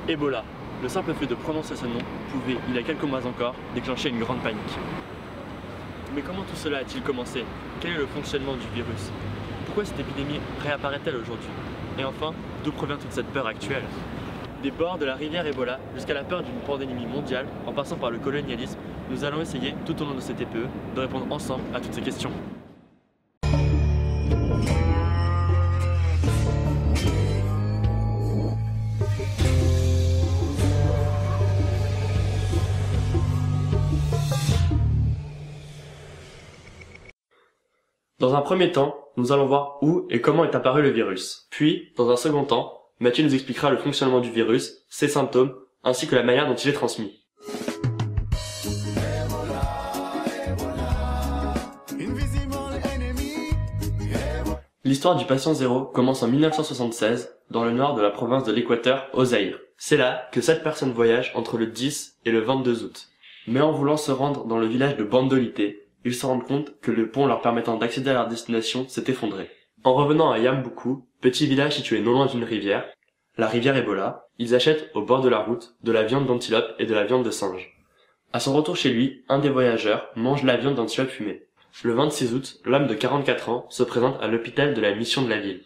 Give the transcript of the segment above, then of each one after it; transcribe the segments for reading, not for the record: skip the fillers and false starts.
Ebola. Le simple fait de prononcer ce nom pouvait, il y a quelques mois encore, déclencher une grande panique. Mais comment tout cela a-t-il commencé? Quel est le fonctionnement du virus? Pourquoi cette épidémie réapparaît-elle aujourd'hui? Et enfin, d'où provient toute cette peur actuelle? Des bords de la rivière Ebola jusqu'à la peur d'une pandémie mondiale, en passant par le colonialisme, nous allons essayer, tout au long de cette TPE, de répondre ensemble à toutes ces questions. Dans un premier temps, nous allons voir où et comment est apparu le virus. Puis, dans un second temps, Mathieu nous expliquera le fonctionnement du virus, ses symptômes, ainsi que la manière dont il est transmis. L'histoire du patient zéro commence en 1976, dans le nord de la province de l'Équateur, au Zaïre. C'est là que 7 personnes voyagent entre le 10 et le 22 août. Mais en voulant se rendre dans le village de Bandolité, ils se rendent compte que le pont leur permettant d'accéder à leur destination s'est effondré. En revenant à Yambuku, petit village situé non loin d'une rivière, la rivière Ebola, ils achètent au bord de la route de la viande d'antilope et de la viande de singe. À son retour chez lui, un des voyageurs mange la viande d'antilope fumée. Le 26 août, l'homme de 44 ans se présente à l'hôpital de la mission de la ville.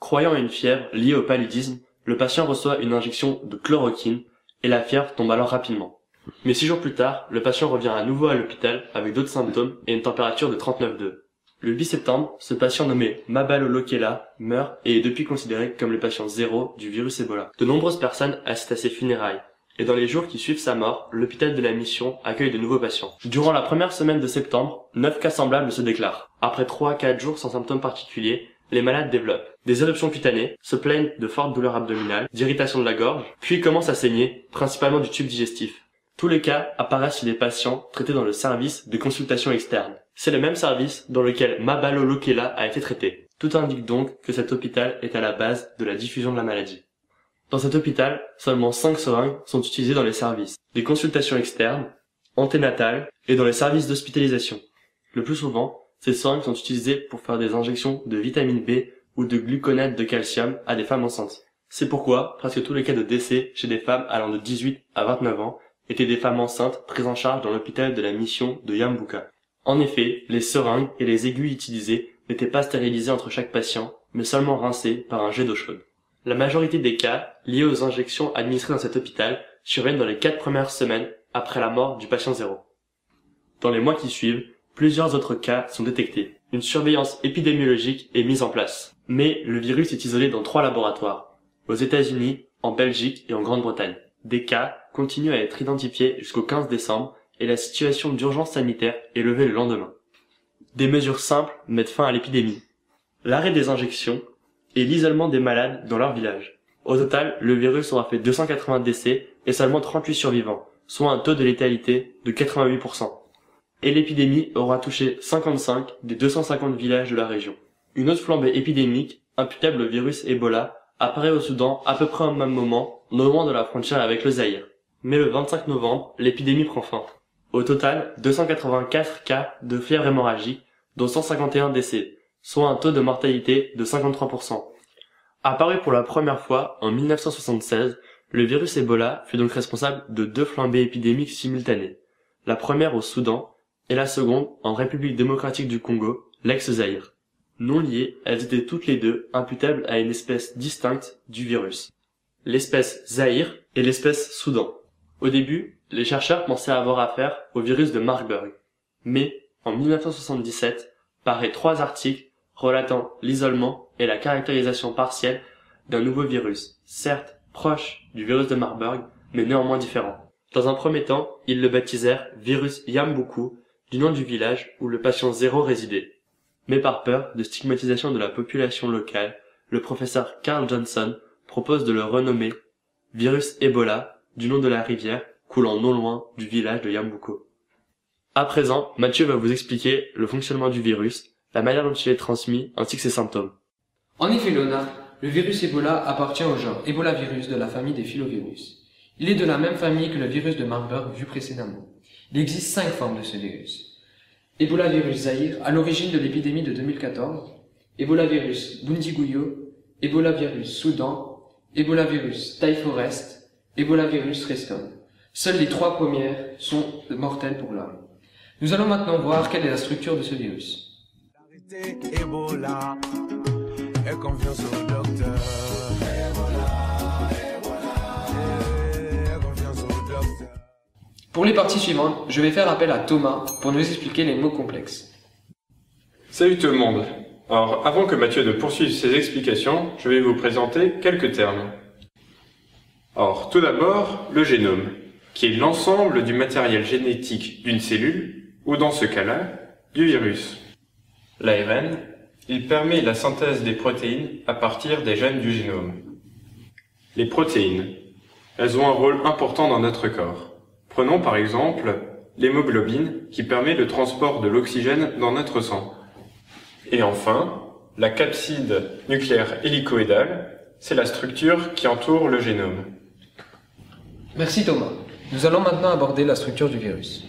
Croyant à une fièvre liée au paludisme, le patient reçoit une injection de chloroquine et la fièvre tombe alors rapidement. Mais 6 jours plus tard, le patient revient à nouveau à l'hôpital avec d'autres symptômes et une température de 39,2. Le 8 septembre, ce patient nommé Mabalo Lokela meurt et est depuis considéré comme le patient zéro du virus Ebola. De nombreuses personnes assistent à ses funérailles. Et dans les jours qui suivent sa mort, l'hôpital de la mission accueille de nouveaux patients. Durant la première semaine de septembre, 9 cas semblables se déclarent. Après 3 à 4 jours sans symptômes particuliers, les malades développent des éruptions cutanées, se plaignent de fortes douleurs abdominales, d'irritation de la gorge, puis commencent à saigner, principalement du tube digestif. Tous les cas apparaissent chez des patients traités dans le service de consultation externe. C'est le même service dans lequel Mabalo Lokela a été traité. Tout indique donc que cet hôpital est à la base de la diffusion de la maladie. Dans cet hôpital, seulement 5 seringues sont utilisées dans les services des consultations externes, anténatales et dans les services d'hospitalisation. Le plus souvent, ces seringues sont utilisées pour faire des injections de vitamine B ou de gluconate de calcium à des femmes enceintes. C'est pourquoi presque tous les cas de décès chez des femmes allant de 18 à 29 ans étaient des femmes enceintes prises en charge dans l'hôpital de la mission de Yambuka. En effet, les seringues et les aiguilles utilisées n'étaient pas stérilisées entre chaque patient, mais seulement rincées par un jet d'eau chaude. La majorité des cas liés aux injections administrées dans cet hôpital surviennent dans les 4 premières semaines après la mort du patient zéro. Dans les mois qui suivent, plusieurs autres cas sont détectés. Une surveillance épidémiologique est mise en place. Mais le virus est isolé dans 3 laboratoires, aux États-Unis, en Belgique et en Grande-Bretagne. Des cas continuent à être identifiés jusqu'au 15 décembre et la situation d'urgence sanitaire est levée le lendemain. Des mesures simples mettent fin à l'épidémie. L'arrêt des injections et l'isolement des malades dans leur village. Au total, le virus aura fait 280 décès et seulement 38 survivants, soit un taux de létalité de 88%. Et l'épidémie aura touché 55 des 250 villages de la région. Une autre flambée épidémique, imputable au virus Ebola, apparaît au Soudan à peu près au même moment, non loin de la frontière avec le Zaïre. Mais le 25 novembre, l'épidémie prend fin. Au total, 284 cas de fièvre hémorragique, dont 151 décès, soit un taux de mortalité de 53%. Apparu pour la première fois en 1976, le virus Ebola fut donc responsable de 2 flambées épidémiques simultanées. La première au Soudan et la seconde en République démocratique du Congo, l'ex-Zaïre. Non liées, elles étaient toutes les deux imputables à une espèce distincte du virus. L'espèce Zaïre et l'espèce Soudan. Au début, les chercheurs pensaient avoir affaire au virus de Marburg. Mais, en 1977, paraît 3 articles relatant l'isolement et la caractérisation partielle d'un nouveau virus, certes proche du virus de Marburg, mais néanmoins différent. Dans un premier temps, ils le baptisèrent virus Yambuku, du nom du village où le patient zéro résidait. Mais par peur de stigmatisation de la population locale, le professeur Carl Johnson propose de le renommer virus Ebola, du nom de la rivière coulant non loin du village de Yambuku. À présent, Mathieu va vous expliquer le fonctionnement du virus, la manière dont il est transmis, ainsi que ses symptômes. En effet, Léonard, le virus Ebola appartient au genre Ebolavirus de la famille des filovirus. Il est de la même famille que le virus de Marburg vu précédemment. Il existe 5 formes de ce virus. Ebolavirus Zaïre, à l'origine de l'épidémie de 2014, Ebolavirus Bundiguyo, Ebolavirus Soudan, Ebolavirus Taille Forest, Ebola virus, Reston. Seules les 3 premières sont mortelles pour l'homme. Nous allons maintenant voir quelle est la structure de ce virus. Ebola, et confiance au docteur. Pour les parties suivantes, je vais faire appel à Thomas pour nous expliquer les mots complexes. Salut tout le monde. Alors, avant que Mathieu ne poursuive ses explications, je vais vous présenter quelques termes. Alors, tout d'abord, le génome, qui est l'ensemble du matériel génétique d'une cellule, ou dans ce cas-là, du virus. L'ARN, il permet la synthèse des protéines à partir des gènes du génome. Les protéines, elles ont un rôle important dans notre corps. Prenons par exemple l'hémoglobine qui permet le transport de l'oxygène dans notre sang. Et enfin, la capside nucléaire hélicoïdale, c'est la structure qui entoure le génome. Merci Thomas. Nous allons maintenant aborder la structure du virus.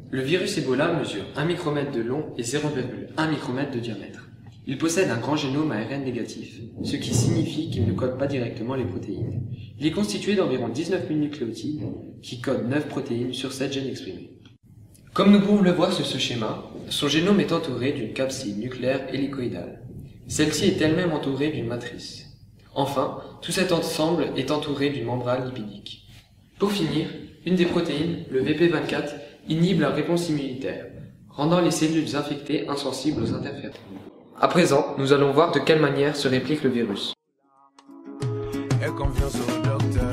Le virus Ebola mesure 1 micromètre de long et 0,1 micromètre de diamètre. Il possède un grand génome ARN négatif, ce qui signifie qu'il ne code pas directement les protéines. Il est constitué d'environ 19 000 nucléotides qui codent 9 protéines sur 7 gènes exprimés. Comme nous pouvons le voir sur ce schéma, son génome est entouré d'une capside nucléaire hélicoïdale. Celle-ci est elle-même entourée d'une matrice. Enfin, tout cet ensemble est entouré d'une membrane lipidique. Pour finir, une des protéines, le VP24, inhibe la réponse immunitaire, rendant les cellules infectées insensibles aux interférences. À présent, nous allons voir de quelle manière se réplique le virus. Et confiance au docteur.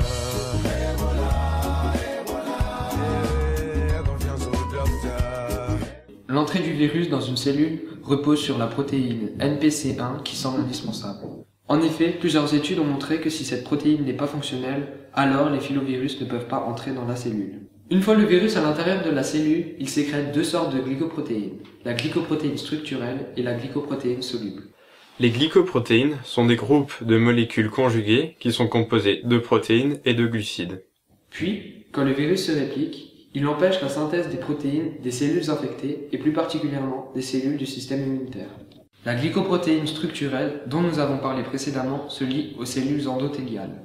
Et confiance au docteur. L'entrée du virus dans une cellule repose sur la protéine NPC1 qui semble indispensable. En effet, plusieurs études ont montré que si cette protéine n'est pas fonctionnelle, alors les filovirus ne peuvent pas entrer dans la cellule. Une fois le virus à l'intérieur de la cellule, il sécrète 2 sortes de glycoprotéines, la glycoprotéine structurelle et la glycoprotéine soluble. Les glycoprotéines sont des groupes de molécules conjuguées qui sont composées de protéines et de glucides. Puis, quand le virus se réplique, il empêche la synthèse des protéines des cellules infectées et plus particulièrement des cellules du système immunitaire. La glycoprotéine structurelle, dont nous avons parlé précédemment, se lie aux cellules endothéliales.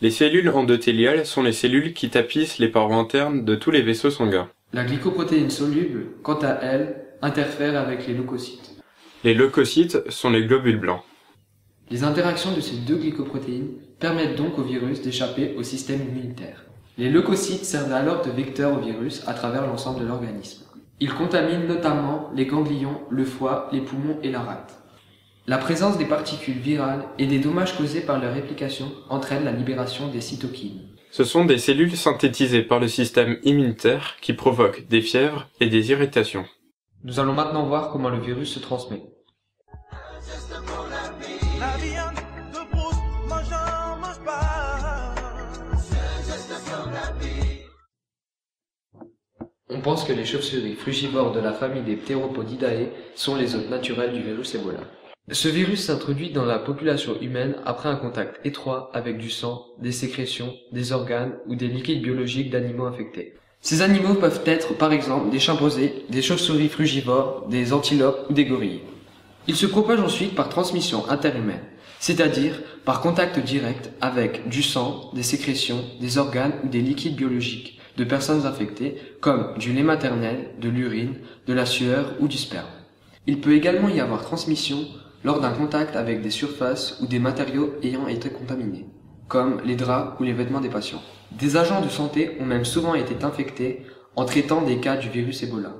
Les cellules endothéliales sont les cellules qui tapissent les parois internes de tous les vaisseaux sanguins. La glycoprotéine soluble, quant à elle, interfère avec les leucocytes. Les leucocytes sont les globules blancs. Les interactions de ces 2 glycoprotéines permettent donc au virus d'échapper au système immunitaire. Les leucocytes servent alors de vecteurs au virus à travers l'ensemble de l'organisme. Ils contaminent notamment les ganglions, le foie, les poumons et la rate. La présence des particules virales et des dommages causés par leur réplication entraîne la libération des cytokines. Ce sont des cellules synthétisées par le système immunitaire qui provoquent des fièvres et des irritations. Nous allons maintenant voir comment le virus se transmet. La viande de brousse, mange pas. On pense que les chauves-souris frugivores de la famille des Pteropodidae sont les hôtes naturels du virus Ebola. Ce virus s'introduit dans la population humaine après un contact étroit avec du sang, des sécrétions, des organes ou des liquides biologiques d'animaux infectés. Ces animaux peuvent être par exemple des chimpanzés, des chauves-souris frugivores, des antilopes ou des gorilles. Il se propage ensuite par transmission interhumaine, c'est-à-dire par contact direct avec du sang, des sécrétions, des organes ou des liquides biologiques de personnes infectées comme du lait maternel, de l'urine, de la sueur ou du sperme. Il peut également y avoir transmission lors d'un contact avec des surfaces ou des matériaux ayant été contaminés, comme les draps ou les vêtements des patients. Des agents de santé ont même souvent été infectés en traitant des cas du virus Ebola.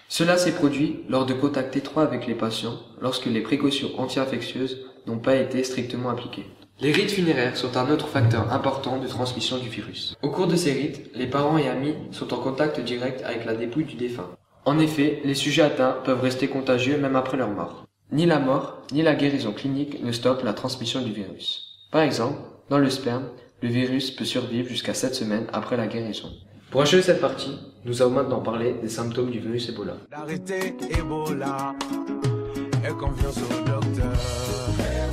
Cela s'est produit lors de contacts étroits avec les patients lorsque les précautions anti-infectieuses n'ont pas été strictement appliquées. Les rites funéraires sont un autre facteur important de transmission du virus. Au cours de ces rites, les parents et amis sont en contact direct avec la dépouille du défunt. En effet, les sujets atteints peuvent rester contagieux même après leur mort. Ni la mort, ni la guérison clinique ne stoppent la transmission du virus. Par exemple, dans le sperme, le virus peut survivre jusqu'à 7 semaines après la guérison. Pour achever cette partie, nous allons maintenant parler des symptômes du virus Ebola. D'arrêter Ebola. Et confiance au docteur. Et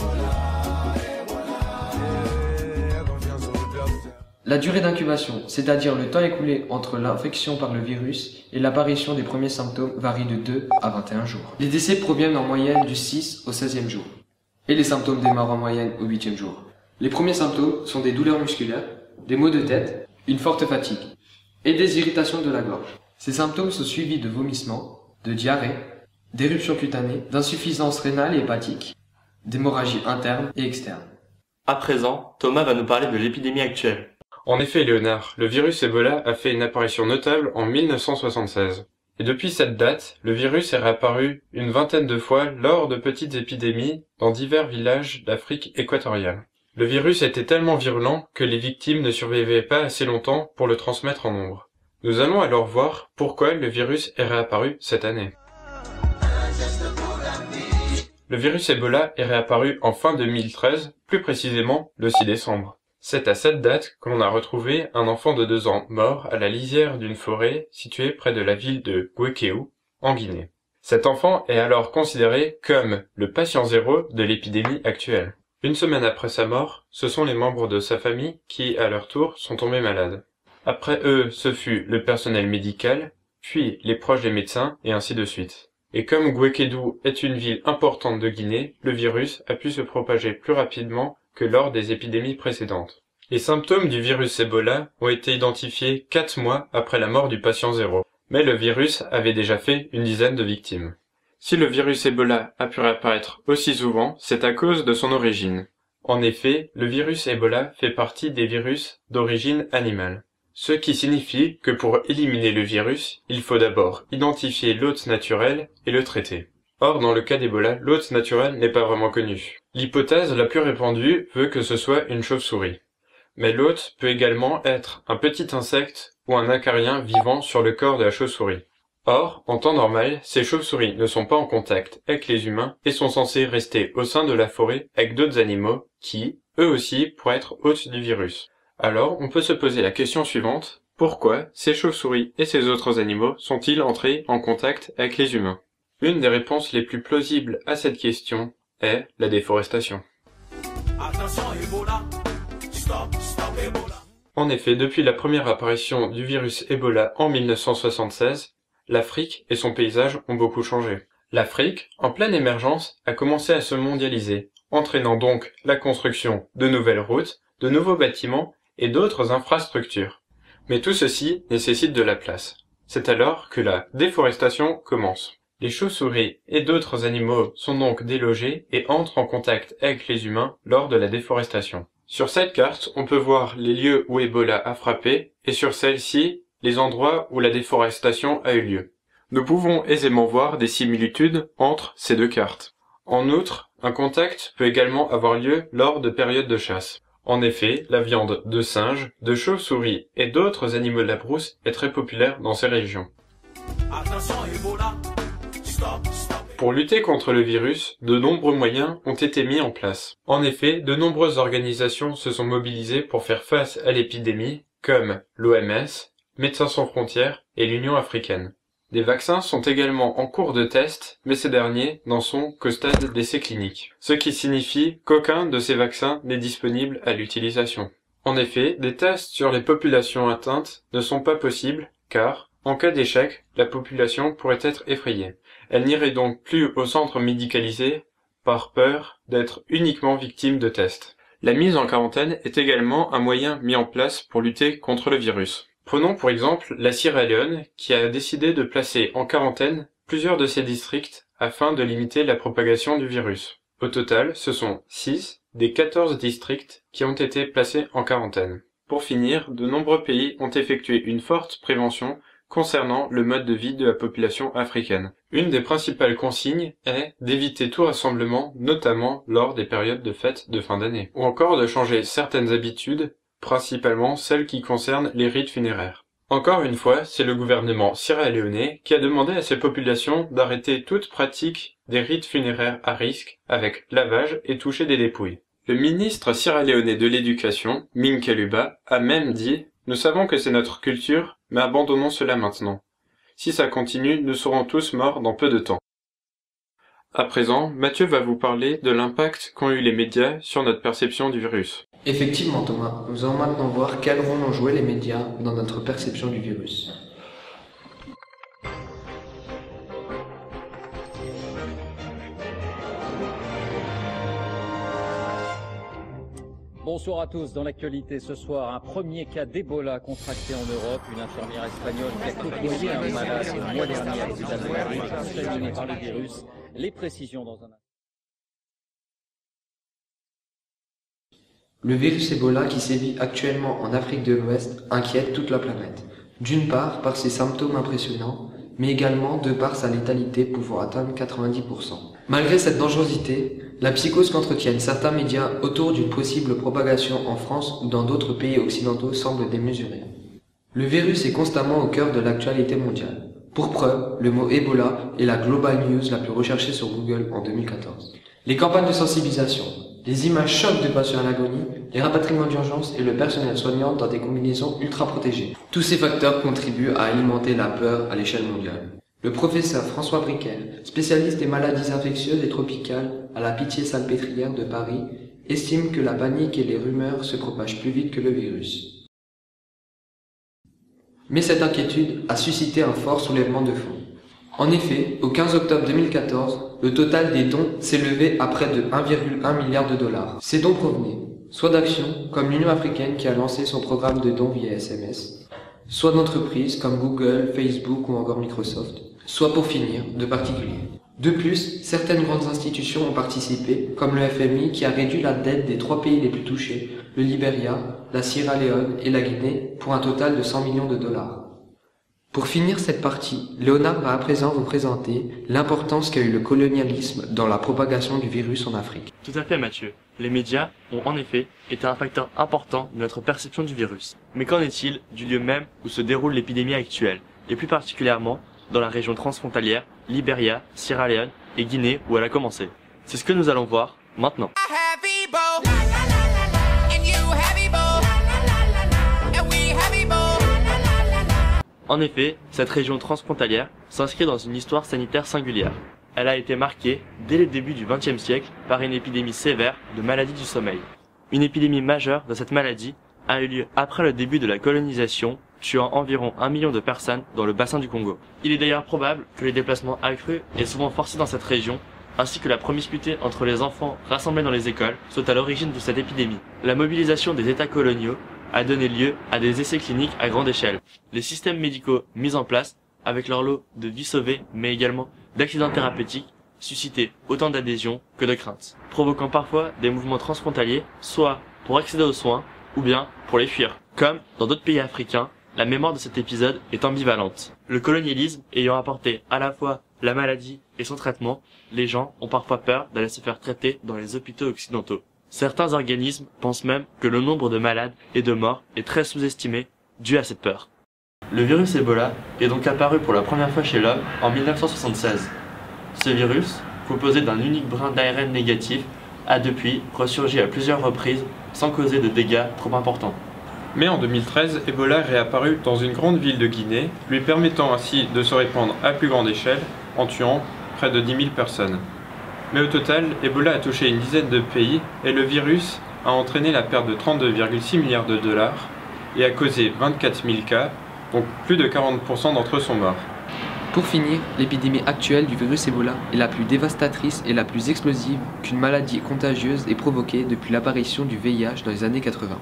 confiance au docteur. La durée d'incubation, c'est-à-dire le temps écoulé entre l'infection par le virus et l'apparition des premiers symptômes, varie de 2 à 21 jours. Les décès proviennent en moyenne du 6 au 16e jour, et les symptômes démarrent en moyenne au 8e jour. Les premiers symptômes sont des douleurs musculaires, des maux de tête, une forte fatigue et des irritations de la gorge. Ces symptômes sont suivis de vomissements, de diarrhée, d'éruptions cutanées, d'insuffisance rénale et hépatique, d'hémorragie interne et externe. À présent, Thomas va nous parler de l'épidémie actuelle. En effet, Léonard, le virus Ebola a fait une apparition notable en 1976. Et depuis cette date, le virus est réapparu une vingtaine de fois lors de petites épidémies dans divers villages d'Afrique équatoriale. Le virus était tellement virulent que les victimes ne survivaient pas assez longtemps pour le transmettre en nombre. Nous allons alors voir pourquoi le virus est réapparu cette année. Le virus Ebola est réapparu en fin 2013, plus précisément le 6 décembre. C'est à cette date que l'on a retrouvé un enfant de 2 ans mort à la lisière d'une forêt située près de la ville de Guékéou, en Guinée. Cet enfant est alors considéré comme le patient zéro de l'épidémie actuelle. Une semaine après sa mort, ce sont les membres de sa famille qui, à leur tour, sont tombés malades. Après eux, ce fut le personnel médical, puis les proches des médecins, et ainsi de suite. Et comme Guékédou est une ville importante de Guinée, le virus a pu se propager plus rapidement que lors des épidémies précédentes. Les symptômes du virus Ebola ont été identifiés 4 mois après la mort du patient zéro, mais le virus avait déjà fait une dizaine de victimes. Si le virus Ebola a pu réapparaître aussi souvent, c'est à cause de son origine. En effet, le virus Ebola fait partie des virus d'origine animale. Ce qui signifie que pour éliminer le virus, il faut d'abord identifier l'hôte naturel et le traiter. Or, dans le cas d'Ebola, l'hôte naturel n'est pas vraiment connu. L'hypothèse la plus répandue veut que ce soit une chauve-souris. Mais l'hôte peut également être un petit insecte ou un acarien vivant sur le corps de la chauve-souris. Or, en temps normal, ces chauves-souris ne sont pas en contact avec les humains et sont censés rester au sein de la forêt avec d'autres animaux qui, eux aussi, pourraient être hôtes du virus. Alors, on peut se poser la question suivante, pourquoi ces chauves-souris et ces autres animaux sont-ils entrés en contact avec les humains? Une des réponses les plus plausibles à cette question est la déforestation. Attention Ebola, stop Ebola. En effet, depuis la première apparition du virus Ebola en 1976, l'Afrique et son paysage ont beaucoup changé. L'Afrique, en pleine émergence, a commencé à se mondialiser, entraînant donc la construction de nouvelles routes, de nouveaux bâtiments et d'autres infrastructures. Mais tout ceci nécessite de la place. C'est alors que la déforestation commence. Les chauves-souris et d'autres animaux sont donc délogés et entrent en contact avec les humains lors de la déforestation. Sur cette carte, on peut voir les lieux où Ebola a frappé et sur celle-ci, les endroits où la déforestation a eu lieu. Nous pouvons aisément voir des similitudes entre ces deux cartes. En outre, un contact peut également avoir lieu lors de périodes de chasse. En effet, la viande de singes, de chauves-souris et d'autres animaux de la brousse est très populaire dans ces régions. Attention Ebola, stop. Pour lutter contre le virus, de nombreux moyens ont été mis en place. En effet, de nombreuses organisations se sont mobilisées pour faire face à l'épidémie, comme l'OMS, Médecins sans frontières et l'Union africaine. Des vaccins sont également en cours de test, mais ces derniers n'en sont qu'au stade d'essais cliniques, ce qui signifie qu'aucun de ces vaccins n'est disponible à l'utilisation. En effet, des tests sur les populations atteintes ne sont pas possibles, car, en cas d'échec, la population pourrait être effrayée. Elle n'irait donc plus au centre médicalisé par peur d'être uniquement victime de tests. La mise en quarantaine est également un moyen mis en place pour lutter contre le virus. Prenons pour exemple la Sierra Leone qui a décidé de placer en quarantaine plusieurs de ses districts afin de limiter la propagation du virus. Au total, ce sont 6 des 14 districts qui ont été placés en quarantaine. Pour finir, de nombreux pays ont effectué une forte prévention concernant le mode de vie de la population africaine. Une des principales consignes est d'éviter tout rassemblement, notamment lors des périodes de fêtes de fin d'année, ou encore de changer certaines habitudes, principalement celles qui concernent les rites funéraires. Encore une fois, c'est le gouvernement sierra-léonais qui a demandé à ses populations d'arrêter toute pratique des rites funéraires à risque avec lavage et toucher des dépouilles. Le ministre sierra-léonais de l'Éducation, Ming Kaluba, a même dit « Nous savons que c'est notre culture, mais abandonnons cela maintenant. Si ça continue, nous serons tous morts dans peu de temps. » À présent, Mathieu va vous parler de l'impact qu'ont eu les médias sur notre perception du virus. Effectivement Thomas, nous allons maintenant voir quel rôle ont joué les médias dans notre perception du virus. Bonsoir à tous. Dans l'actualité ce soir, un premier cas d'Ebola contracté en Europe. Une infirmière espagnole qui a côtoyé un malade le mois dernier à l'hôpital de Paris, contaminé par le virus. Les précisions dans un... Le virus Ebola qui sévit actuellement en Afrique de l'Ouest inquiète toute la planète. D'une part par ses symptômes impressionnants, mais également de par sa létalité pouvant atteindre 90%. Malgré cette dangerosité, la psychose qu'entretiennent certains médias autour d'une possible propagation en France ou dans d'autres pays occidentaux semble démesurée. Le virus est constamment au cœur de l'actualité mondiale. Pour preuve, le mot Ebola est la global news la plus recherchée sur Google en 2014. Les campagnes de sensibilisation, les images chocs de patients à l'agonie, les rapatriements d'urgence et le personnel soignant dans des combinaisons ultra protégées. Tous ces facteurs contribuent à alimenter la peur à l'échelle mondiale. Le professeur François Briquel, spécialiste des maladies infectieuses et tropicales à la Pitié-Salpêtrière de Paris, estime que la panique et les rumeurs se propagent plus vite que le virus. Mais cette inquiétude a suscité un fort soulèvement de fonds. En effet, au 15 octobre 2014, le total des dons s'élevait à près de 1,1 milliard de dollars. Ces dons provenaient soit d'actions comme l'Union africaine qui a lancé son programme de dons via SMS, soit d'entreprises comme Google, Facebook ou encore Microsoft, soit pour finir, de particuliers. De plus, certaines grandes institutions ont participé, comme le FMI qui a réduit la dette des 3 pays les plus touchés, le Libéria, la Sierra Leone et la Guinée, pour un total de 100 millions de dollars. Pour finir cette partie, Léonard va à présent vous présenter l'importance qu'a eu le colonialisme dans la propagation du virus en Afrique. Tout à fait Mathieu. Les médias ont en effet été un facteur important de notre perception du virus. Mais qu'en est-il du lieu même où se déroule l'épidémie actuelle, et plus particulièrement dans la région transfrontalière, Libéria, Sierra Leone et Guinée où elle a commencé? C'est ce que nous allons voir maintenant. En effet, cette région transfrontalière s'inscrit dans une histoire sanitaire singulière. Elle a été marquée, dès le début du XXe siècle, par une épidémie sévère de maladie du sommeil. Une épidémie majeure de cette maladie a eu lieu après le début de la colonisation, tuant environ 1 million de personnes dans le bassin du Congo. Il est d'ailleurs probable que les déplacements accrus et souvent forcés dans cette région, ainsi que la promiscuité entre les enfants rassemblés dans les écoles, soient à l'origine de cette épidémie. La mobilisation des États coloniaux a donné lieu à des essais cliniques à grande échelle. Les systèmes médicaux mis en place, avec leur lot de vies sauvées, mais également d'accidents thérapeutiques, suscitaient autant d'adhésions que de craintes, provoquant parfois des mouvements transfrontaliers, soit pour accéder aux soins, ou bien pour les fuir. Comme dans d'autres pays africains, la mémoire de cet épisode est ambivalente. Le colonialisme ayant apporté à la fois la maladie et son traitement, les gens ont parfois peur d'aller se faire traiter dans les hôpitaux occidentaux. Certains organismes pensent même que le nombre de malades et de morts est très sous-estimé dû à cette peur. Le virus Ebola est donc apparu pour la première fois chez l'homme en 1976. Ce virus, composé d'un unique brin d'ARN négatif, a depuis ressurgi à plusieurs reprises sans causer de dégâts trop importants. Mais en 2013, Ebola est réapparu dans une grande ville de Guinée, lui permettant ainsi de se répandre à plus grande échelle en tuant près de 10 000 personnes. Mais au total, Ebola a touché une dizaine de pays et le virus a entraîné la perte de 32,6 milliards de dollars et a causé 24 000 cas, donc plus de 40% d'entre eux sont morts. Pour finir, l'épidémie actuelle du virus Ebola est la plus dévastatrice et la plus explosive qu'une maladie contagieuse ait provoquée depuis l'apparition du VIH dans les années 80.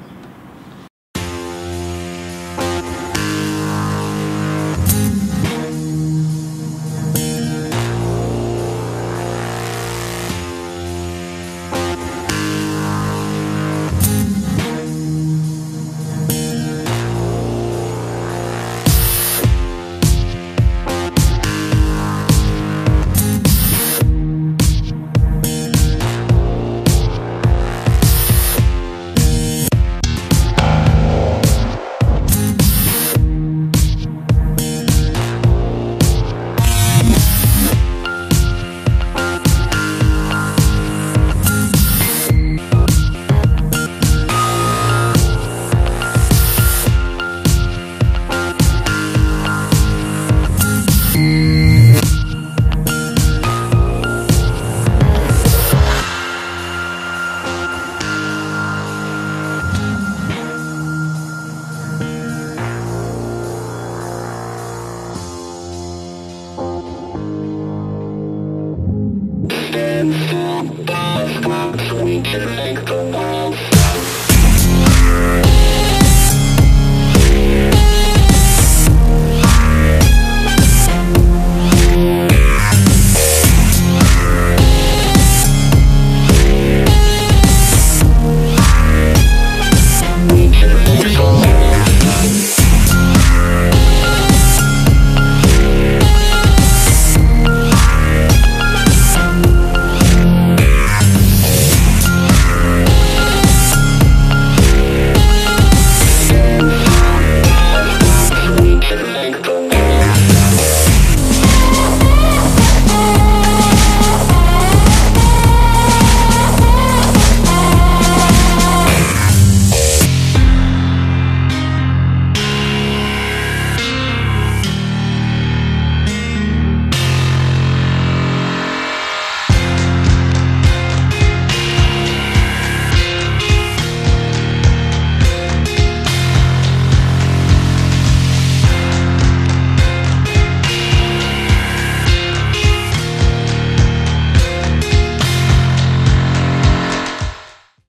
Thank you.